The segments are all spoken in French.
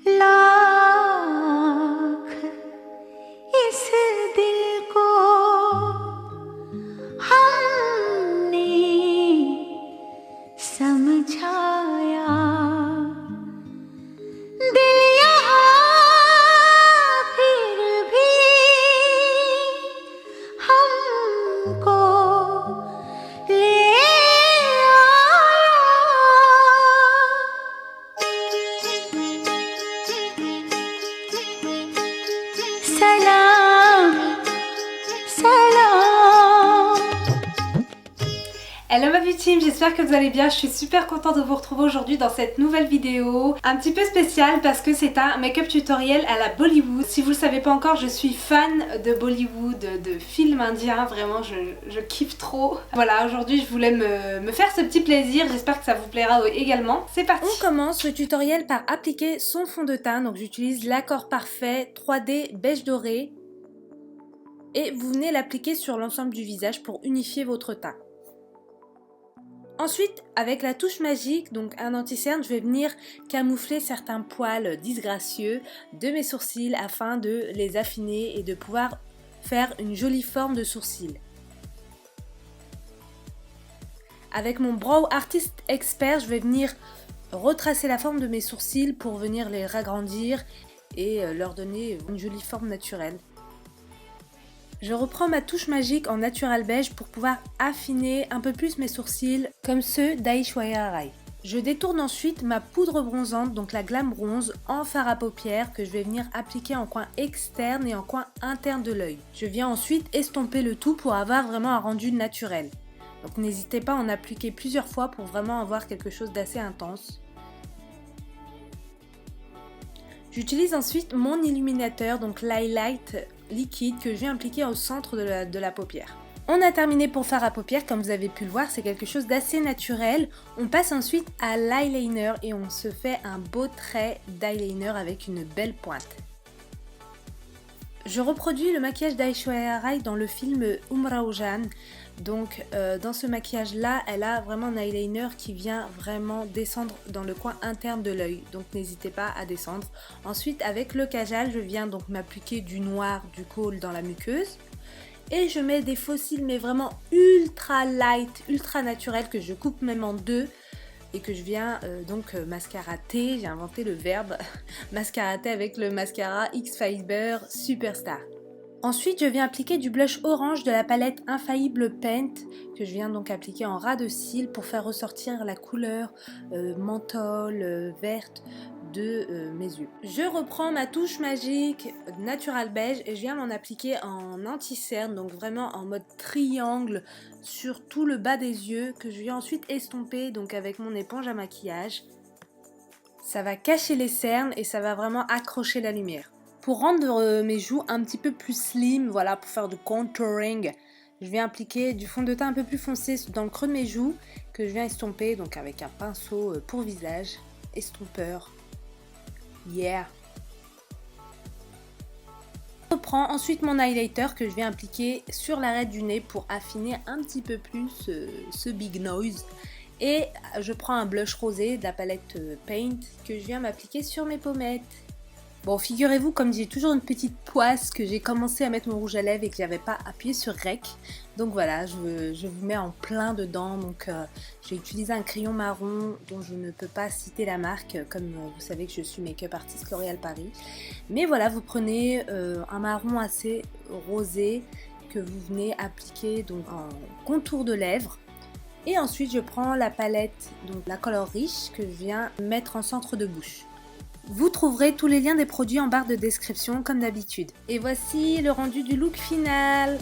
लाख इस दिल को हमने समझाया, दिल यहाँ फिर भी हमको ले Hello ma petite team, j'espère que vous allez bien. Je suis super contente de vous retrouver aujourd'hui dans cette nouvelle vidéo un petit peu spéciale parce que c'est un make-up tutoriel à la Bollywood. Si vous le savez pas encore, je suis fan de Bollywood, de films indiens, vraiment je kiffe trop. Voilà, aujourd'hui je voulais me faire ce petit plaisir, j'espère que ça vous plaira également. C'est parti. On commence le tutoriel par appliquer son fond de teint, donc j'utilise l'accord parfait 3D beige doré et vous venez l'appliquer sur l'ensemble du visage pour unifier votre teint. Ensuite, avec la touche magique, donc un anti-cerne, je vais venir camoufler certains poils disgracieux de mes sourcils afin de les affiner et de pouvoir faire une jolie forme de sourcil. Avec mon Brow Artist Expert, je vais venir retracer la forme de mes sourcils pour venir les ragrandir et leur donner une jolie forme naturelle. Je reprends ma touche magique en Natural Beige pour pouvoir affiner un peu plus mes sourcils comme ceux d'Aishwarya Rai. Je détourne ensuite ma poudre bronzante, donc la Glam Bronze, en fard à paupières que je vais venir appliquer en coin externe et en coin interne de l'œil. Je viens ensuite estomper le tout pour avoir vraiment un rendu naturel. Donc n'hésitez pas à en appliquer plusieurs fois pour vraiment avoir quelque chose d'assez intense. J'utilise ensuite mon illuminateur, donc l'highlight liquide que je viens appliquer au centre de la paupière. On a terminé pour fard à paupières, comme vous avez pu le voir, c'est quelque chose d'assez naturel. On passe ensuite à l'eyeliner et on se fait un beau trait d'eyeliner avec une belle pointe. Je reproduis le maquillage d'Aishwarya Rai dans le film Umrao Jaan. Donc dans ce maquillage là, elle a vraiment un eyeliner qui vient vraiment descendre dans le coin interne de l'œil. Donc n'hésitez pas à descendre. Ensuite avec le kajal, je viens donc m'appliquer du noir, du kohl dans la muqueuse. Et je mets des faux cils mais vraiment ultra light, ultra naturel que je coupe même en deux. Et que je viens mascarater, j'ai inventé le verbe mascarater avec le mascara X-Fiber Superstar. Ensuite, je viens appliquer du blush orange de la palette Infaillible Paint que je viens donc appliquer en ras de cils pour faire ressortir la couleur menthol verte de mes yeux. Je reprends ma touche magique Natural Beige et je viens m'en appliquer en anti-cerne, donc vraiment en mode triangle sur tout le bas des yeux que je viens ensuite estomper donc avec mon éponge à maquillage. Ça va cacher les cernes et ça va vraiment accrocher la lumière. Pour rendre mes joues un petit peu plus slim, voilà, pour faire du contouring, je viens appliquer du fond de teint un peu plus foncé dans le creux de mes joues que je viens estomper donc avec un pinceau pour visage, estompeur. Yeah! Je reprends ensuite mon highlighter que je viens appliquer sur l'arête du nez pour affiner un petit peu plus ce big nose. Et je prends un blush rosé de la palette Paint que je viens m'appliquer sur mes pommettes. Bon, figurez-vous, comme j'ai toujours une petite poisse, que j'ai commencé à mettre mon rouge à lèvres et que j'avais pas appuyé sur Rec. Donc voilà, je vous mets en plein dedans. Donc j'ai utilisé un crayon marron dont je ne peux pas citer la marque, comme vous savez que je suis make-up artiste L'Oréal Paris. Mais voilà, vous prenez un marron assez rosé que vous venez appliquer donc en contour de lèvres. Et ensuite, je prends la palette, donc la Color Riche, que je viens mettre en centre de bouche. Vous trouverez tous les liens des produits en barre de description comme d'habitude. Et voici le rendu du look final.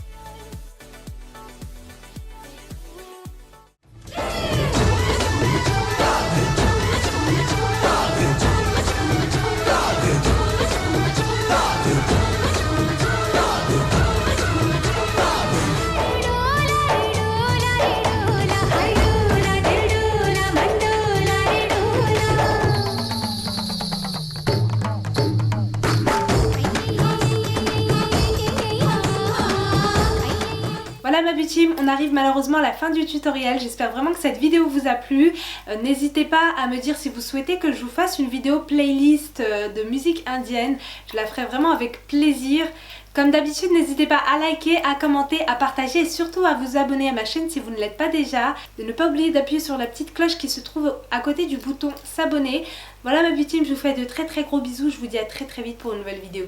Voilà ma beauty team, on arrive malheureusement à la fin du tutoriel. J'espère vraiment que cette vidéo vous a plu. N'hésitez pas à me dire si vous souhaitez que je vous fasse une vidéo playlist de musique indienne. Je la ferai vraiment avec plaisir. Comme d'habitude, n'hésitez pas à liker, à commenter, à partager et surtout à vous abonner à ma chaîne si vous ne l'êtes pas déjà. De ne pas oublier d'appuyer sur la petite cloche qui se trouve à côté du bouton s'abonner. Voilà ma beauty team, je vous fais de très gros bisous. Je vous dis à très vite pour une nouvelle vidéo.